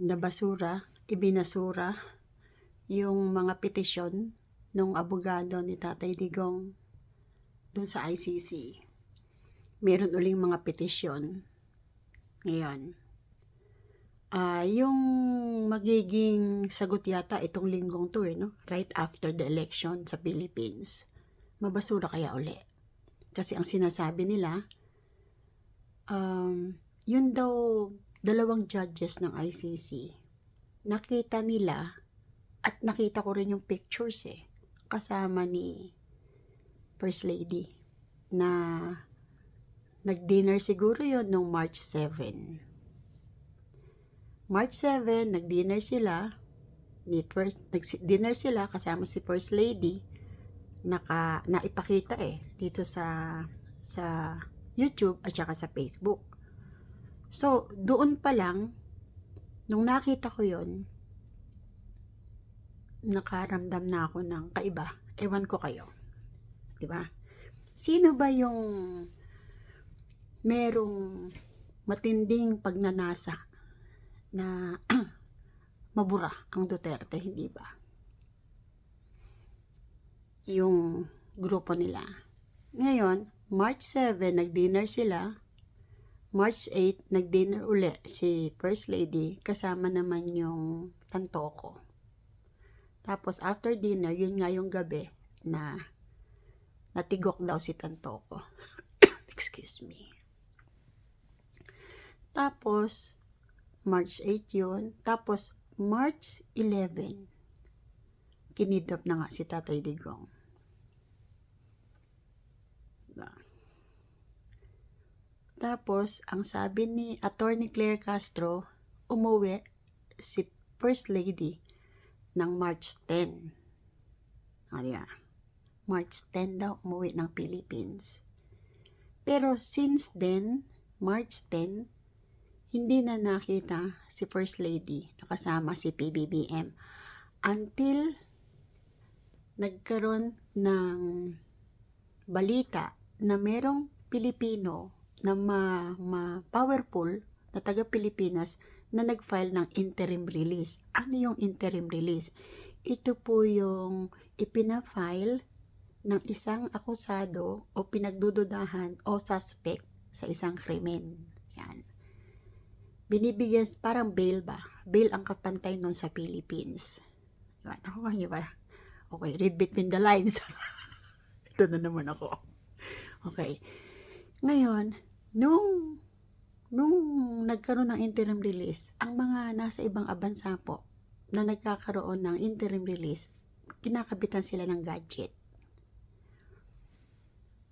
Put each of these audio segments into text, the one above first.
na basura, ibinasura yung mga petisyon ng abogado ni Tatay Digong dun sa ICC. Meron uling mga petisyon ngayon. Yung magiging sagot yata itong linggong to no? Right after the election sa Philippines. Mabasura kaya uli. Kasi ang sinasabi nila, yun daw dalawang judges ng ICC. Nakita nila, at nakita ko rin yung pictures kasama ni First Lady na nag-dinner siguro yun nung March 7. March 7, nag-dinner sila. Nag-dinner sila kasama si First Lady. Naipakita dito sa YouTube at saka sa Facebook. So, doon pa lang, nung nakita ko yon, nakaramdam na ako ng kaiba. Ewan ko kayo. Diba? Sino ba yung merong matinding pagnanasa na mabura ang Duterte, hindi ba? Yung grupo nila. Ngayon, March 7, nag-dinner sila. March 8, nag-dinner uli si First Lady, kasama naman yung Tantoko. Tapos, after dinner, yun nga yung gabi na natigok daw si Tantoko. Excuse me. Tapos, March 8 yun. Tapos, March 11, kinidnap na nga si Tatay Digong. Tapos, ang sabi ni Attorney Claire Castro, umuwi si First Lady ng March 10. March 10 daw umuwi ng Philippines. Pero since then, March 10, hindi na nakita si First Lady nakasama si PBBM until nagkaroon ng balita na merong Pilipino na powerful na taga-Pilipinas na nag-file ng interim release. Ano yung interim release? Ito po yung ipina-file ng isang akusado o pinagdududahan o suspect sa isang krimen. Yan. Binibigyan, parang bail ba? Bail ang kapantay nun sa Philippines. Yan. Ako nga ba? Okay, read between the lines. Ito na naman ako. Okay. Ngayon, nung nagkaroon ng interim release, ang mga nasa ibang bansa po na nagkakaroon ng interim release, kinakabitan sila ng gadget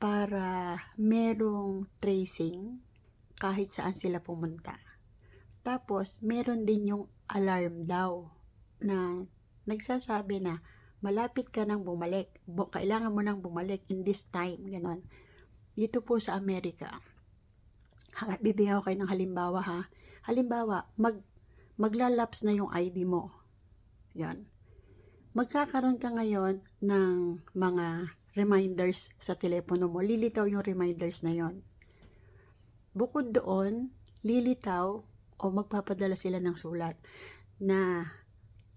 para merong tracing kahit saan sila pumunta. Tapos, meron din yung alarm daw na nagsasabi na malapit ka nang bumalik. Kailangan mo nang bumalik in this time. Ganon. Dito po sa Amerika, bibigyan ko kayo ng halimbawa ha. Halimbawa, maglalaps na yung ID mo. Yan. Magkakaroon ka ngayon ng mga reminders sa telepono mo. Lilitaw yung reminders na yon. Bukod doon, lilitaw o magpapadala sila ng sulat na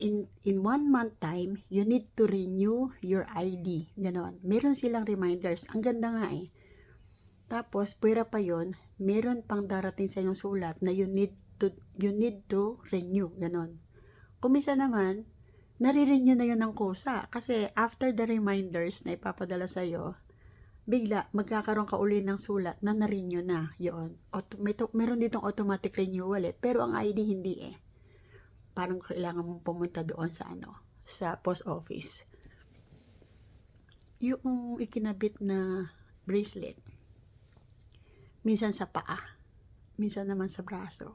in 1 month time, you need to renew your ID. Ganon. Meron silang reminders. Ang ganda nga Tapos, pwera pa yon, meron pang darating sa yung sulat na you need to renew. Ganon. Kumisa naman, nare-renew na yun ng kusa. Kasi after the reminders na ipapadala sa'yo, bigla, magkakaroon ka uli ng sulat na na-renew na yun. Meron ditong automatic renewal pero ang ID hindi Parang kailangan mong pumunta doon sa post office. Yung ikinabit na bracelet, minsan sa paa, minsan naman sa braso.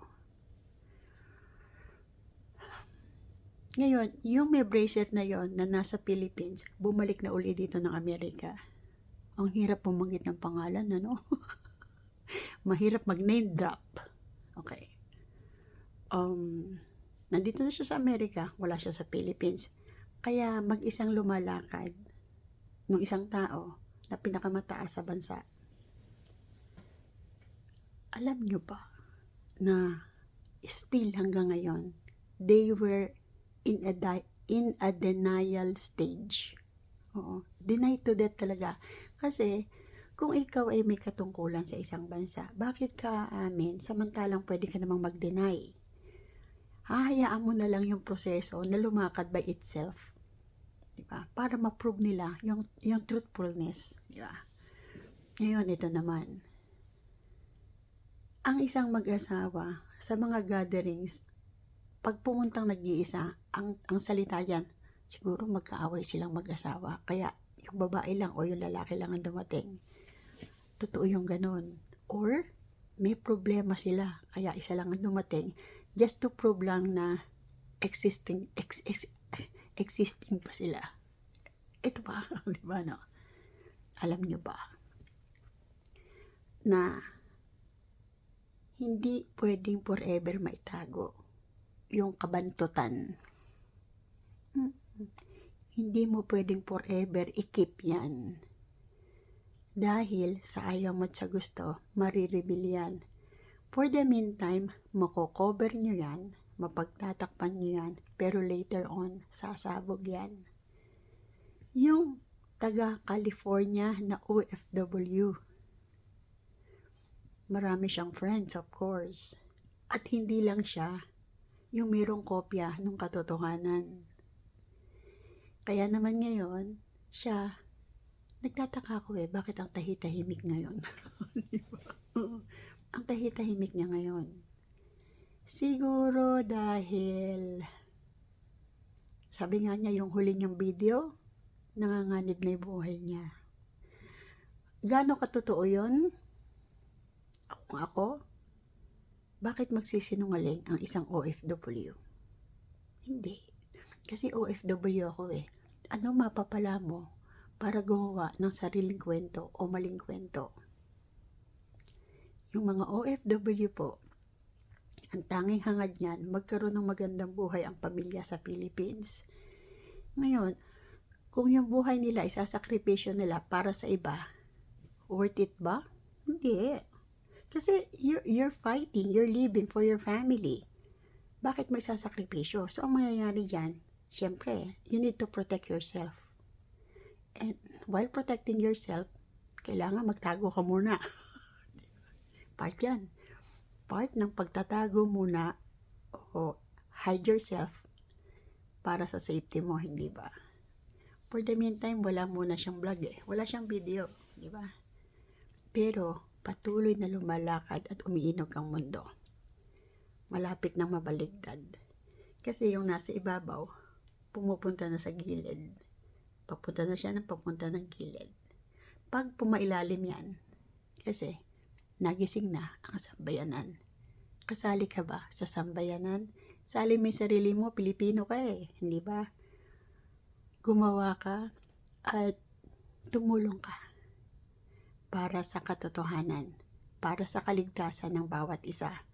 Ngayon, yung may bracelet na yon na nasa Philippines, bumalik na uli dito ng Amerika. Ang hirap pumanggit ng pangalan, Mahirap mag-name drop. Okay. Nandito na siya sa Amerika, wala siya sa Philippines. Kaya mag-isang lumalakad ng isang tao na pinakamataas sa bansa. Alam nyo ba na still hanggang ngayon, they were in a denial stage. Oo, deny to death talaga. Kasi, kung ikaw ay may katungkulan sa isang bansa, bakit ka aamin samantalang pwede ka namang mag-deny? Hahayaan mo na lang yung proseso na lumakad by itself. Diba? Para ma-prove nila yung truthfulness. Diba? Ngayon, ito naman. Ang isang mag-asawa sa mga gatherings, pag pumuntang nag-iisa, ang salita yan, siguro magkaaway silang mag-asawa. Kaya yung babae lang o yung lalaki lang ang dumating. Totoo yung ganun. Or may problema sila. Kaya isa lang ang dumating. Just to prove lang na existing pa sila. Ito ba? Di ba no? Alam nyo ba? Na hindi pwedeng forever maitago yung kabantutan. Hindi mo pwedeng forever i-keep yan. Dahil sa ayaw mo at sa gusto, marireveal yan. For the meantime, mako-cover nyo yan, mapagtatakpan nyo yan, pero later on, sasabog yan. Yung taga California na OFW, marami siyang friends, of course. At hindi lang siya yung mayroong kopya ng katotohanan. Kaya naman ngayon, siya, nagtataka ko bakit ang tahitahimik ngayon? Ang tahitahimik niya ngayon. Siguro dahil, sabi nga niya yung huli niyang video, nanganganib na yung buhay niya. Gaano katotoo yun? Ako? Bakit magsisinungaling ang isang OFW? Hindi. Kasi OFW ako Ano mapapala mo para gumawa ng sariling kwento o maling kwento? Yung mga OFW po, ang tanging hangad niyan, magkaroon ng magandang buhay ang pamilya sa Philippines. Ngayon, kung yung buhay nila isasakripisyo nila para sa iba, worth it ba? Hindi. Kasi you're fighting, you're living for your family. Bakit may sasakripisyo? So, ang mangyayari dyan, syempre, you need to protect yourself. And while protecting yourself, kailangan magtago ka muna. Part yan. Part ng pagtatago muna o hide yourself para sa safety mo, hindi ba? For the meantime, wala muna siyang vlog Wala siyang video, di ba? Pero, patuloy na lumalakad at umiinog ang mundo. Malapit nang mabaligtad. Kasi yung nasa ibabaw, pumupunta na sa gilid. Papunta na siya ng papunta ng gilid. Pag pumailalim yan, kasi nagising na ang sambayanan. Kasali ka ba sa sambayanan? Sali mo yung sarili mo, Pilipino ka hindi ba? Gumawa ka at tumulong ka para sa katotohanan, para sa kaligtasan ng bawat isa.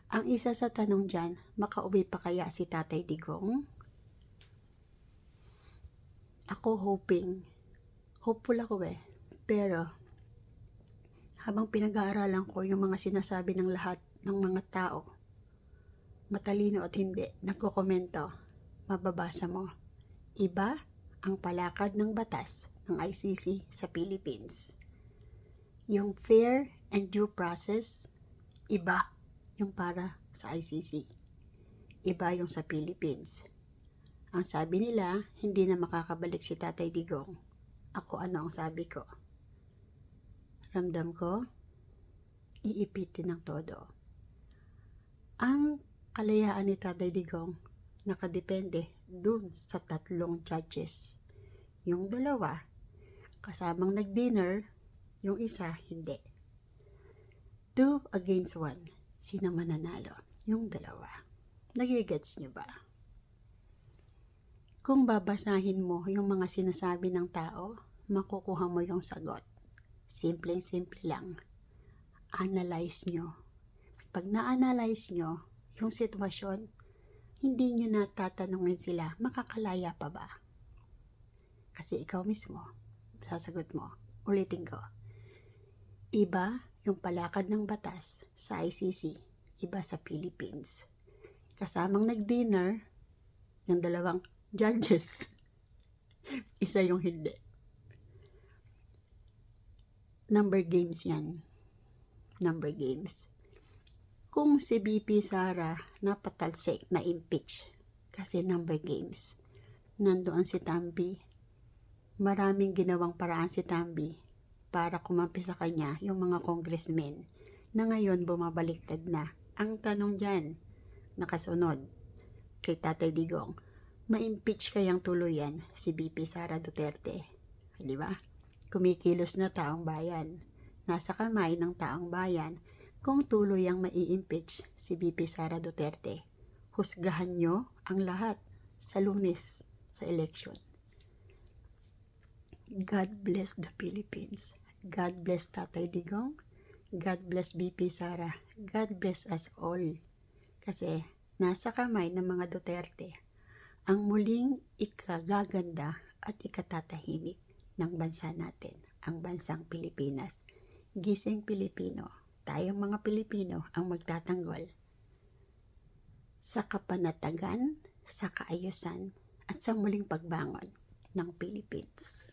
Ang isa sa tanong dyan, makauwi pa kaya si Tatay Digong? Ako hopeful ako pero habang pinag-aaralan ko yung mga sinasabi ng lahat ng mga tao, matalino at hindi, nagkokomento, mababasa mo, iba ang palakad ng batas ng ICC sa Philippines. Yung fair and due process, iba yung para sa ICC. Iba yung sa Philippines. Ang sabi nila, hindi na makakabalik si Tatay Digong. Ako ano ang sabi ko? Ramdam ko, iipitin ng todo. Ang kalayaan ni Tatay Digong, nakadepende dun sa 3 judges. Yung 2, kasamang nag-dinner, yung isa, hindi. 2 against 1. Sino mananalo? Yung 2. Nagigets nyo ba? Kung babasahin mo yung mga sinasabi ng tao, makukuha mo yung sagot. Simple lang. Analyze nyo. Pag na-analyze nyo yung sitwasyon, hindi nyo natatanungin sila, makakalaya pa ba? Kasi ikaw mismo, sasagot mo, ulitin ko. Iba yung palakad ng batas sa ICC, iba sa Philippines. kasamang nag-dinner, yung dalawang judges. Isa yung hindi. Number games yan. Number games. Kung si BP Sara napatalsik, na impeach kasi number games, nandoon si Tambi, maraming ginawang paraan si Tambi para kumampi sa kanya yung mga congressmen na ngayon bumabaliktad na. Ang tanong dyan, nakasunod kay Tatay Digong, ma-impeach kayang tuluyan si BP Sara Duterte? Di ba? Kumikilos na taong bayan. Nasa kamay ng taong bayan kung tuluyang mai-impeach si BP Sara Duterte. Husgahan nyo ang lahat sa Lunes sa election. God bless the Philippines. God bless Tatay Digong. God bless BP Sara. God bless us all. Kasi nasa kamay ng mga Duterte ang muling ikagaganda at ikatatahimik ng bansa natin, ang bansang Pilipinas. Gising Pilipino, tayong mga Pilipino ang magtatanggol sa kapanatagan, sa kaayusan, at sa muling pagbangon ng Philippines.